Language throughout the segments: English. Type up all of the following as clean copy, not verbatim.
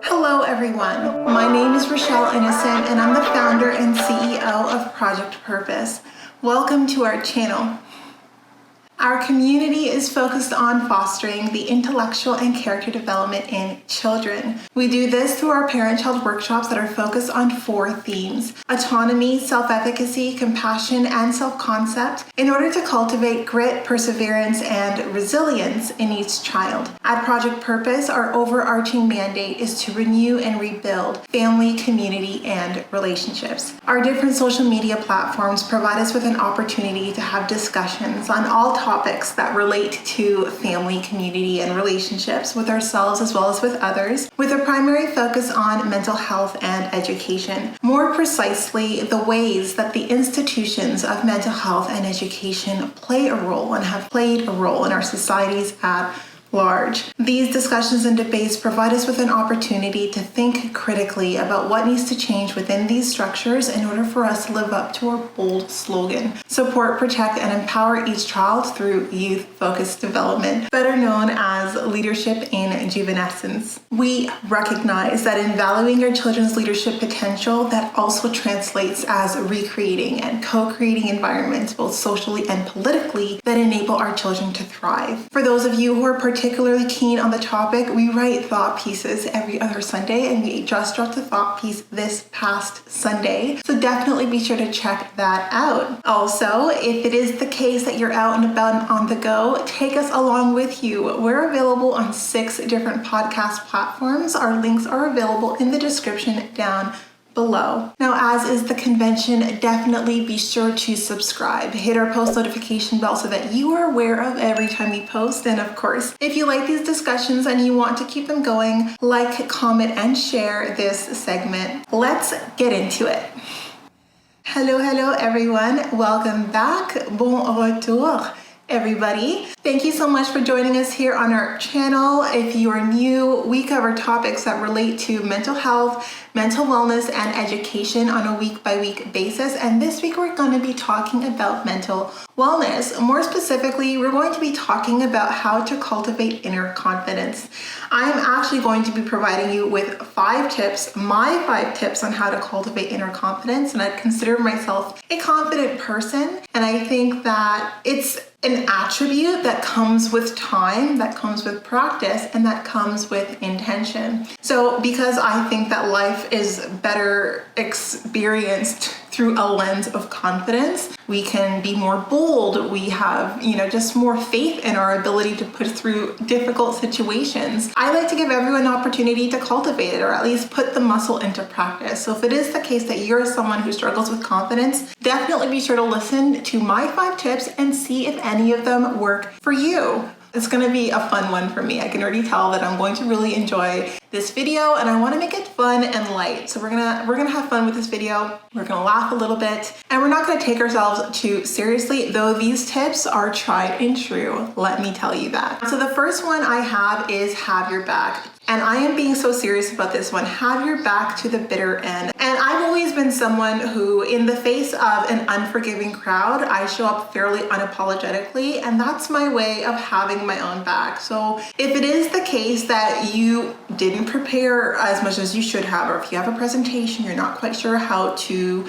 Hello everyone, my name is Rochelle Innocent and I'm the founder and CEO of Project Purpose. Welcome to our channel. Our community is focused on fostering the intellectual and character development in children. We do this through our parent-child workshops that are focused on 4 themes: autonomy, self-efficacy, compassion, and self-concept, in order to cultivate grit, perseverance, and resilience in each child. At Project Purpose, our overarching mandate is to renew and rebuild family, community, and relationships. Our different social media platforms provide us with an opportunity to have discussions on all topics that relate to family, community, and relationships with ourselves as well as with others, with a primary focus on mental health and education. More precisely, the ways that the institutions of mental health and education play a role and have played a role in our societies at large. These discussions and debates provide us with an opportunity to think critically about what needs to change within these structures in order for us to live up to our bold slogan: support, protect, and empower each child through youth-focused development, better known as leadership in juvenescence. We recognize that in valuing your children's leadership potential, that also translates as recreating and co-creating environments, both socially and politically, that enable our children to thrive. For those of you who are particularly keen on the topic, we write thought pieces every other Sunday, and we just dropped a thought piece this past Sunday, so definitely be sure to check that out. Also, if it is the case that you're out and about and on the go, take us along with you. We're available on 6 different podcast platforms. Our links are available in the description down below. Now, as is the convention, definitely be sure to subscribe. Hit our post notification bell so that you are aware of every time we post. And of course, if you like these discussions and you want to keep them going, like, comment, and share this segment. Let's get into it. Hello everyone. Welcome back. Bon retour, everybody. Thank you so much for joining us here on our channel. If you are new, we cover topics that relate to mental health, mental wellness, and education on a week-by-week basis. And this week we're going to be talking about mental wellness. More specifically, we're going to be talking about how to cultivate inner confidence. I'm actually going to be providing you with 5 tips, my 5 tips on how to cultivate inner confidence. And I consider myself a confident person. And I think that it's an attribute that comes with time, that comes with practice, and that comes with intention. So because I think that life is better experienced through a lens of confidence, we can be more bold. We have, just more faith in our ability to push through difficult situations. I like to give everyone an opportunity to cultivate it, or at least put the muscle into practice. So if it is the case that you're someone who struggles with confidence, definitely be sure to listen to my 5 tips and see if any of them work for you. It's going to be a fun one for me. I can already tell that I'm going to really enjoy this video, and I want to make it fun and light. So we're gonna have fun with this video. We're gonna laugh a little bit, and we're not gonna take ourselves too seriously, though these tips are tried and true. Let me tell you that. So the first one I have is have your back. And I am being so serious about this one. Have your back to the bitter end. And I've always been someone who, in the face of an unforgiving crowd, I show up fairly unapologetically, and that's my way of having my own back. So if it is the case that you didn't prepare as much as you should have, or if you have a presentation, you're not quite sure how to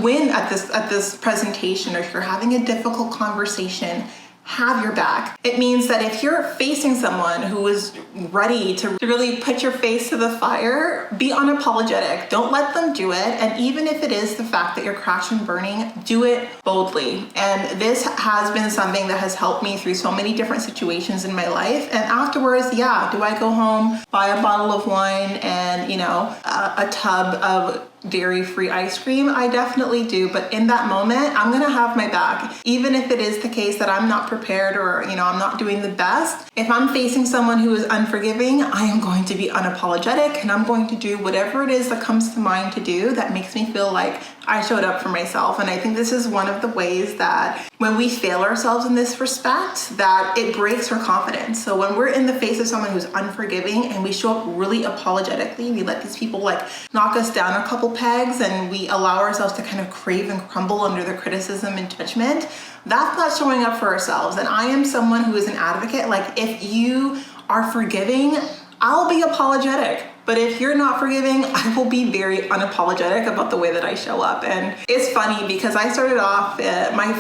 win at this presentation, or if you're having a difficult conversation, have your back. It means that if you're facing someone who is ready to really put your face to the fire, be unapologetic. Don't let them do it. And even if it is the fact that you're crashing and burning, do it boldly. And this has been something that has helped me through so many different situations in my life. And afterwards, do I go home, buy a bottle of wine and, a tub of dairy-free ice cream? I definitely do, but in that moment, I'm gonna have my back. Even if it is the case that I'm not prepared, or I'm not doing the best, if I'm facing someone who is unforgiving, I am going to be unapologetic, and I'm going to do whatever it is that comes to mind to do that makes me feel like I showed up for myself. And I think this is one of the ways that when we fail ourselves in this respect, that it breaks our confidence. So when we're in the face of someone who's unforgiving and we show up really apologetically, we let these people knock us down a couple pegs, and we allow ourselves to kind of crave and crumble under the criticism and judgment, that's not showing up for ourselves. And I am someone who is an advocate. If you are forgiving, I'll be apologetic. But if you're not forgiving, I will be very unapologetic about the way that I show up. And it's funny because I started off, my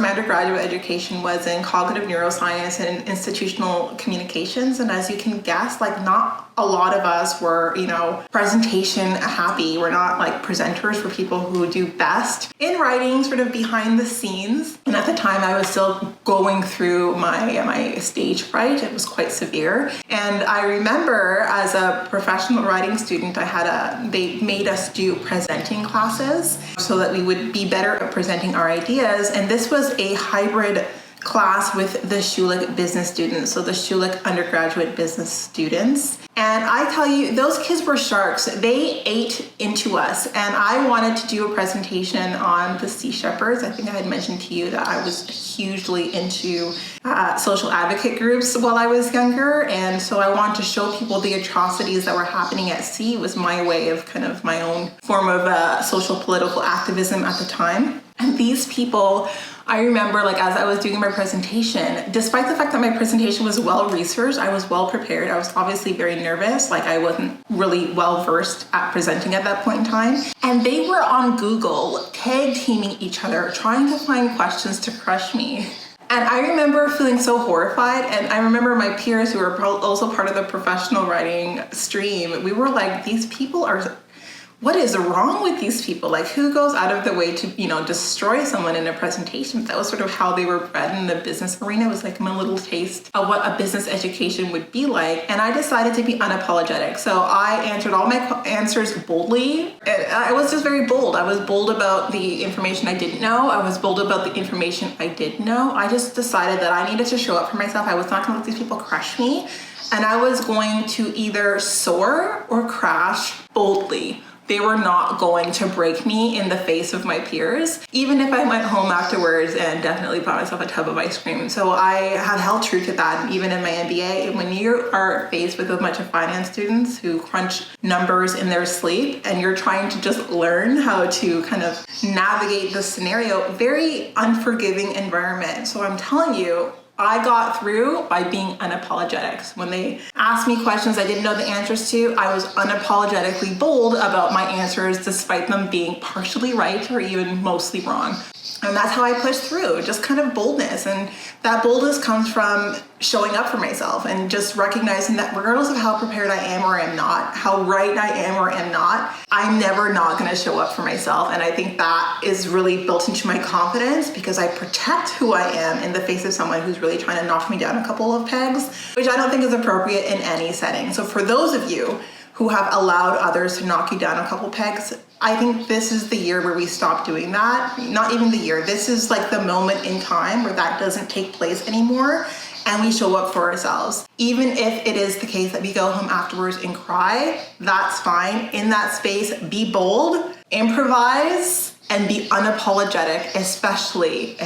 undergraduate education was in cognitive neuroscience and institutional communications. And as you can guess, like not a lot of us were, presentation happy. We're not like presenters for people who do best in writing, sort of behind the scenes. And at the time I was still going through my stage fright. It was quite severe. And I remember as a professional writing student, they made us do presenting classes so that we would be better at presenting our ideas. And this was a hybrid class with the Schulich business students, so the Schulich undergraduate business students. And I tell you, those kids were sharks. They ate into us. And I wanted to do a presentation on the Sea Shepherds. I think I had mentioned to you that I was hugely into social advocate groups while I was younger. And so I wanted to show people the atrocities that were happening at sea. It was my way of kind of my own form of social political activism at the time. And these people, I remember like as I was doing my presentation, despite the fact that my presentation was well researched, I was well prepared. I was obviously very nervous. Like I wasn't really well versed at presenting at that point in time. And they were on Google tag teaming each other, trying to find questions to crush me. And I remember feeling so horrified. And I remember my peers who were also part of the professional writing stream, we were like, these people are, what is wrong with these people? Like who goes out of the way to, destroy someone in a presentation? That was sort of how they were bred in the business arena. It was like my little taste of what a business education would be like. And I decided to be unapologetic. So I answered all my answers boldly. I was just very bold. I was bold about the information I didn't know. I was bold about the information I did know. I just decided that I needed to show up for myself. I was not gonna let these people crush me. And I was going to either soar or crash boldly. They were not going to break me in the face of my peers, even if I went home afterwards and definitely bought myself a tub of ice cream. So I have held true to that. And even in my MBA, when you are faced with a bunch of finance students who crunch numbers in their sleep and you're trying to just learn how to kind of navigate the scenario, very unforgiving environment. So I'm telling you, I got through by being unapologetic. So when they asked me questions I didn't know the answers to, I was unapologetically bold about my answers despite them being partially right or even mostly wrong. And that's how I pushed through, just kind of boldness. And that boldness comes from showing up for myself and just recognizing that regardless of how prepared I am or am not, how right I am or am not, I'm never not going to show up for myself. And I think that is really built into my confidence because I protect who I am in the face of someone who's really trying to knock me down a couple of pegs, which I don't think is appropriate in any setting. So for those of you who have allowed others to knock you down a couple pegs, I think this is the year where we stop doing that. Not even the year. This is like the moment in time where that doesn't take place anymore and we show up for ourselves. Even if it is the case that we go home afterwards and cry, that's fine. In that space, be bold, improvise, and be unapologetic, especially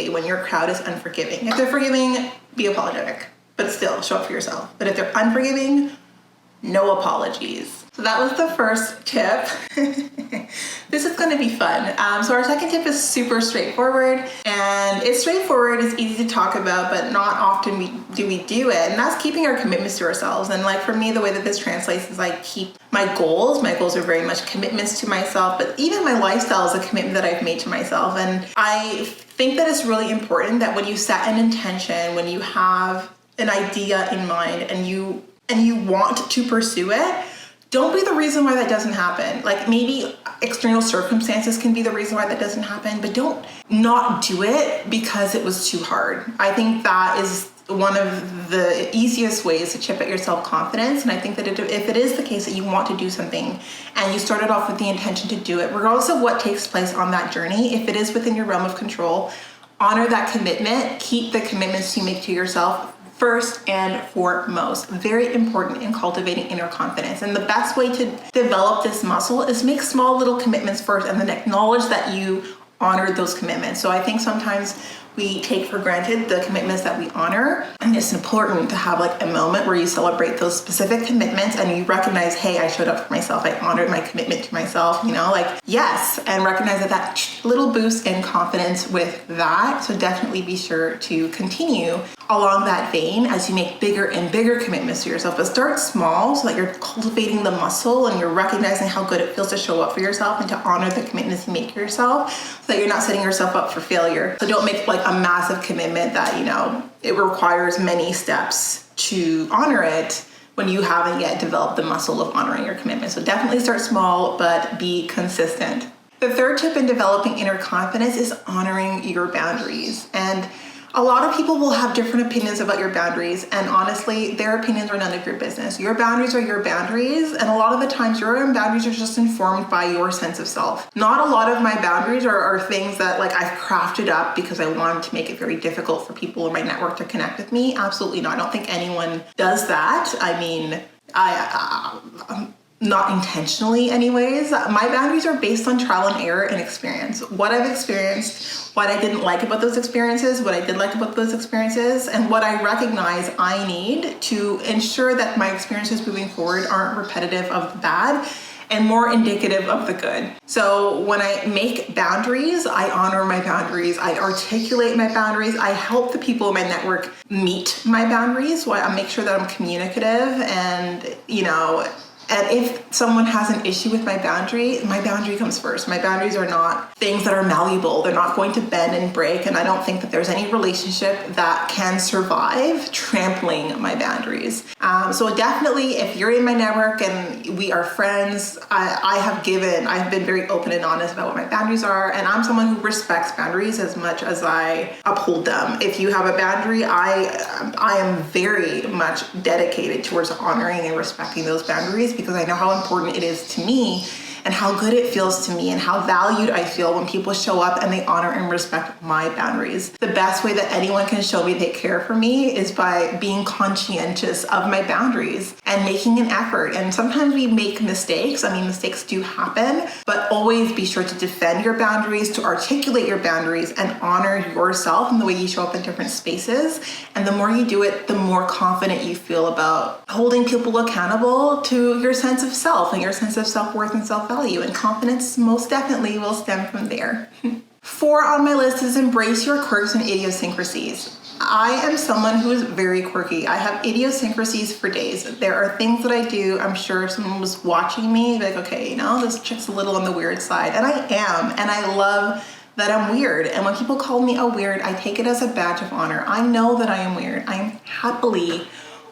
when your crowd is unforgiving. If they're forgiving, be apologetic, but still show up for yourself. But if they're unforgiving, no apologies. So that was the first tip. This is going to be fun. So our second tip is super straightforward, and it's straightforward, it's easy to talk about, but not often do we do it. And that's keeping our commitments to ourselves. And like for me, the way that this translates is I keep my goals. My goals are very much commitments to myself, but even my lifestyle is a commitment that I've made to myself. And I think that it's really important that when you set an intention, when you have an idea in mind and you want to pursue it, don't be the reason why that doesn't happen. Like maybe external circumstances can be the reason why that doesn't happen, but don't not do it because it was too hard. I think that is one of the easiest ways to chip at your self-confidence. And I think that if it is the case that you want to do something and you started off with the intention to do it, regardless of what takes place on that journey, if it is within your realm of control, honor that commitment, keep the commitments you make to yourself first and foremost. Very important in cultivating inner confidence. And the best way to develop this muscle is make small little commitments first and then acknowledge that you honored those commitments. So I think sometimes we take for granted the commitments that we honor. And it's important to have like a moment where you celebrate those specific commitments and you recognize, hey, I showed up for myself. I honored my commitment to myself, like, yes, and recognize that little boost in confidence with that. So definitely be sure to continue along that vein as you make bigger and bigger commitments to yourself. But start small so that you're cultivating the muscle and you're recognizing how good it feels to show up for yourself and to honor the commitments you make to yourself so that you're not setting yourself up for failure. So don't make like a massive commitment that, it requires many steps to honor it when you haven't yet developed the muscle of honoring your commitment. So definitely start small, but be consistent. The third tip in developing inner confidence is honoring your boundaries. And a lot of people will have different opinions about your boundaries, and honestly, their opinions are none of your business. Your boundaries are your boundaries, and a lot of the times your own boundaries are just informed by your sense of self. Not a lot of my boundaries are things that like I've crafted up because I wanted to make it very difficult for people in my network to connect with me. Absolutely not. I don't think anyone does that. I mean, not intentionally anyways. My boundaries are based on trial and error and experience. What I've experienced, what I didn't like about those experiences, what I did like about those experiences, and what I recognize I need to ensure that my experiences moving forward aren't repetitive of the bad and more indicative of the good. So when I make boundaries, I honor my boundaries, I articulate my boundaries, I help the people in my network meet my boundaries, so I make sure that I'm communicative and, and if someone has an issue with my boundary comes first. My boundaries are not things that are malleable. They're not going to bend and break. And I don't think that there's any relationship that can survive trampling my boundaries. So definitely, if you're in my network and we are friends, I have been very open and honest about what my boundaries are. And I'm someone who respects boundaries as much as I uphold them. If you have a boundary, I am very much dedicated towards honoring and respecting those boundaries, because I know how important it is to me and how good it feels to me and how valued I feel when people show up and they honor and respect my boundaries. The best way that anyone can show me they care for me is by being conscientious of my boundaries and making an effort. And sometimes we make mistakes. I mean, mistakes do happen, but always be sure to defend your boundaries, to articulate your boundaries, and honor yourself and the way you show up in different spaces. And the more you do it, the more confident you feel about holding people accountable to your sense of self and your sense of self-worth and self-value. And confidence most definitely will stem from there. 4 on my list is embrace your quirks and idiosyncrasies. I am someone who is very quirky. I have idiosyncrasies for days. There are things that I do. I'm sure if someone was watching me, like, okay, this chick's a little on the weird side. And I am. And I love that I'm weird. And when people call me a weird, I take it as a badge of honor. I know that I am weird. I am happily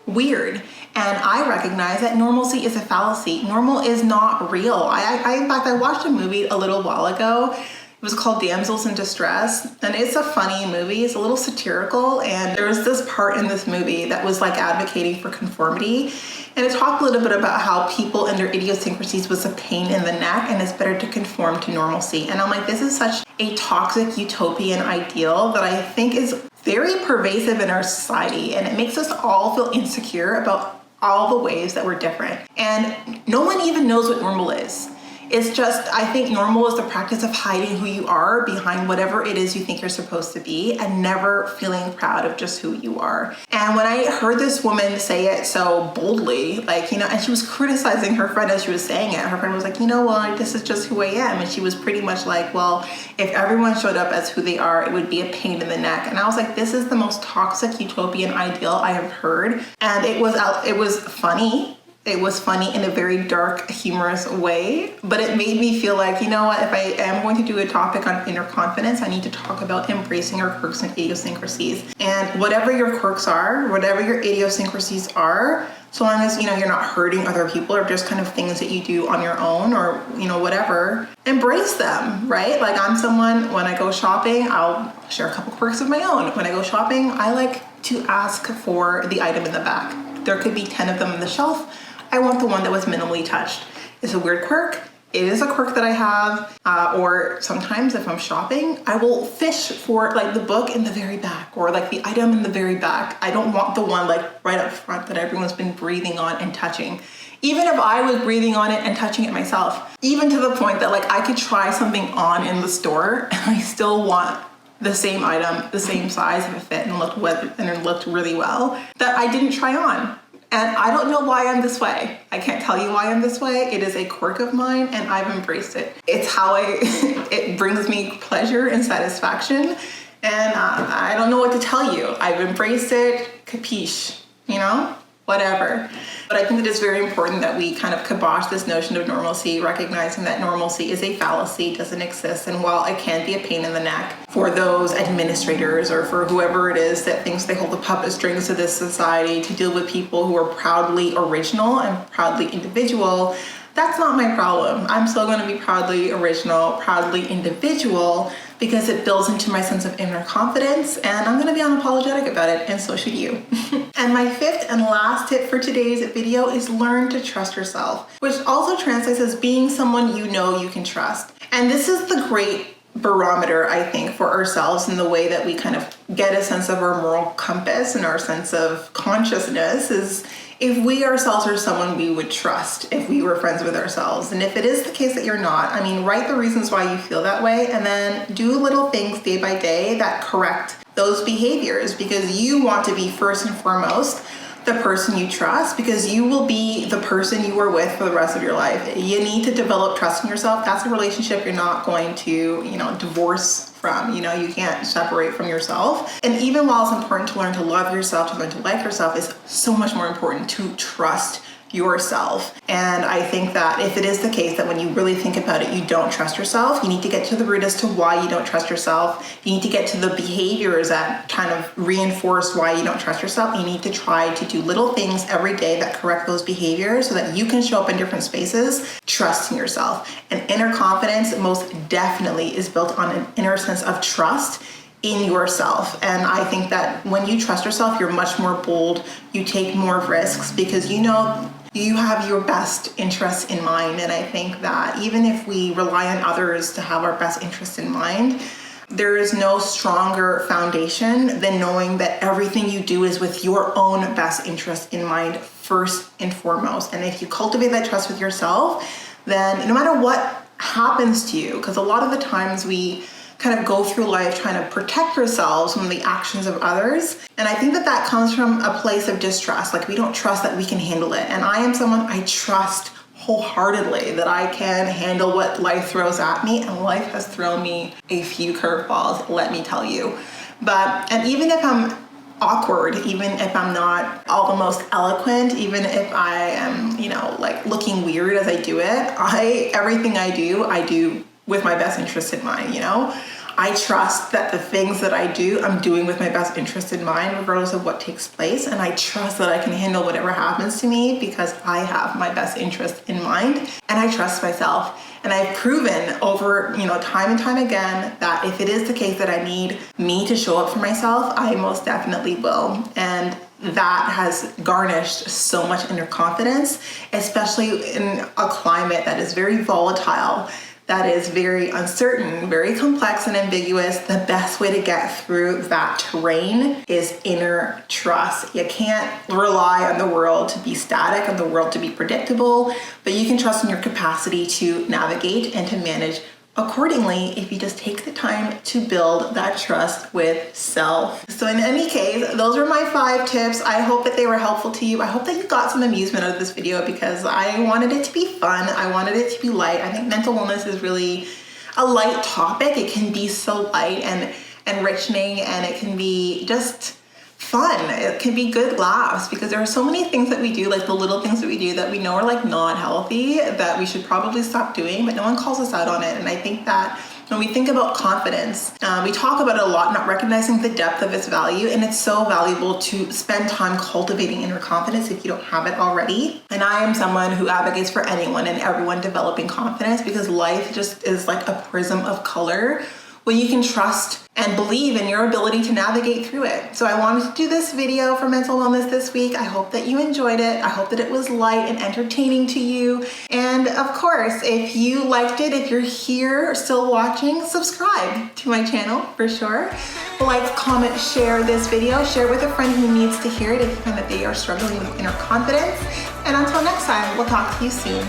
weird. And I recognize that normalcy is a fallacy. Normal is not real. In fact, I watched a movie a little while ago. It was called Damsels in Distress, and it's a funny movie. It's a little satirical, and there was this part in this movie that was like advocating for conformity, and it talked a little bit about how people and their idiosyncrasies was a pain in the neck, and it's better to conform to normalcy. And I'm like, this is such a toxic utopian ideal that I think is very pervasive in our society, and it makes us all feel insecure about all the ways that we're different. And no one even knows what normal is. It's just, I think normal is the practice of hiding who you are behind whatever it is you think you're supposed to be and never feeling proud of just who you are. And when I heard this woman say it so boldly, and she was criticizing her friend as she was saying it, her friend was like, well, this is just who I am. And she was pretty much like, well, if everyone showed up as who they are, it would be a pain in the neck. And I was like, this is the most toxic utopian ideal I have heard. And it was funny. It was funny in a very dark, humorous way, but it made me feel like, if I am going to do a topic on inner confidence, I need to talk about embracing your quirks and idiosyncrasies. And whatever your quirks are, whatever your idiosyncrasies are, so long as, you're not hurting other people or just kind of things that you do on your own or, whatever, embrace them, right? Like I'm someone, when I go shopping, I'll share a couple quirks of my own. When I go shopping, I like to ask for the item in the back. There could be 10 of them on the shelf. I want the one that was minimally touched. It's a weird quirk. It is a quirk that I have. Or sometimes if I'm shopping, I will fish for the book in the very back or the item in the very back. I don't want the one right up front that everyone's been breathing on and touching. Even if I was breathing on it and touching it myself, even to the point that I could try something on in the store and I still want the same item, the same size of a fit, and it looked really well, that I didn't try on. And I don't know why I'm this way. I can't tell you why I'm this way. It is a quirk of mine and I've embraced it. It's how it brings me pleasure and satisfaction. And I don't know what to tell you. I've embraced it, capiche, whatever. But I think that it's very important that we kind of kibosh this notion of normalcy, recognizing that normalcy is a fallacy, doesn't exist. And while it can be a pain in the neck for those administrators or for whoever it is that thinks they hold the puppet strings of this society to deal with people who are proudly original and proudly individual, that's not my problem. I'm still going to be proudly original, proudly individual, because it builds into my sense of inner confidence, and I'm going to be unapologetic about it, and so should you. And my fifth and last tip for today's video is learn to trust yourself, which also translates as being someone you know you can trust. And this is the great barometer, I think, for ourselves in the way that we kind of get a sense of our moral compass and our sense of consciousness is if we ourselves are someone we would trust if we were friends with ourselves. And if it is the case that you're not, write the reasons why you feel that way and then do little things day by day that correct those behaviors, because you want to be first and foremost the person you trust, because you will be the person you are with for the rest of your life. You need to develop trust in yourself. That's a relationship you're not going to, divorce from. You can't separate from yourself. And even while it's important to learn to love yourself, to learn to like yourself, it's so much more important to trust yourself. And I think that if it is the case that when you really think about it, you don't trust yourself, you need to get to the root as to why you don't trust yourself. You need to get to the behaviors that kind of reinforce why you don't trust yourself. You need to try to do little things every day that correct those behaviors so that you can show up in different spaces, trusting yourself. And inner confidence most definitely is built on an inner sense of trust in yourself. And I think that when you trust yourself, you're much more bold, you take more risks because you have your best interests in mind. And I think that even if we rely on others to have our best interests in mind, there is no stronger foundation than knowing that everything you do is with your own best interest in mind first and foremost. And if you cultivate that trust with yourself, then no matter what happens to you, because a lot of the times we kind of go through life trying to protect ourselves from the actions of others. And I think that comes from a place of distrust. Like we don't trust that we can handle it. And I am someone I trust wholeheartedly that I can handle what life throws at me. And life has thrown me a few curveballs, let me tell you. And even if I'm awkward, even if I'm not all the most eloquent, even if I am, looking weird as I do it, everything I do with my best interest in mind, I trust that the things that I do, I'm doing with my best interest in mind, regardless of what takes place. And I trust that I can handle whatever happens to me because I have my best interest in mind. And I trust myself. And I've proven over, time and time again that if it is the case that I need me to show up for myself, I most definitely will. And that has garnished so much inner confidence, especially in a climate that is very volatile, that is very uncertain, very complex and ambiguous. The best way to get through that terrain is inner trust. You can't rely on the world to be static, on the world to be predictable, but you can trust in your capacity to navigate and to manage accordingly if you just take the time to build that trust with self. So in any case, those are my 5 tips. I hope that they were helpful to you. I hope that you got some amusement out of this video because I wanted it to be fun. I wanted it to be light. I think mental wellness is really a light topic. It can be so light and enriching, and it can be just fun. It can be good laughs because there are so many things that we do, like the little things that we do that we know are like not healthy, that we should probably stop doing, but no one calls us out on it. And I think that when we think about confidence, we talk about it a lot, not recognizing the depth of its value. And it's so valuable to spend time cultivating inner confidence if you don't have it already. And I am someone who advocates for anyone and everyone developing confidence because life just is like a prism of color where you can trust and believe in your ability to navigate through it. So I wanted to do this video for mental wellness this week. I hope that you enjoyed it. I hope that it was light and entertaining to you. And of course, if you liked it, if you're here still watching, subscribe to my channel for sure. Like, comment, share this video. Share it with a friend who needs to hear it if you find that they are struggling with inner confidence. And until next time, we'll talk to you soon.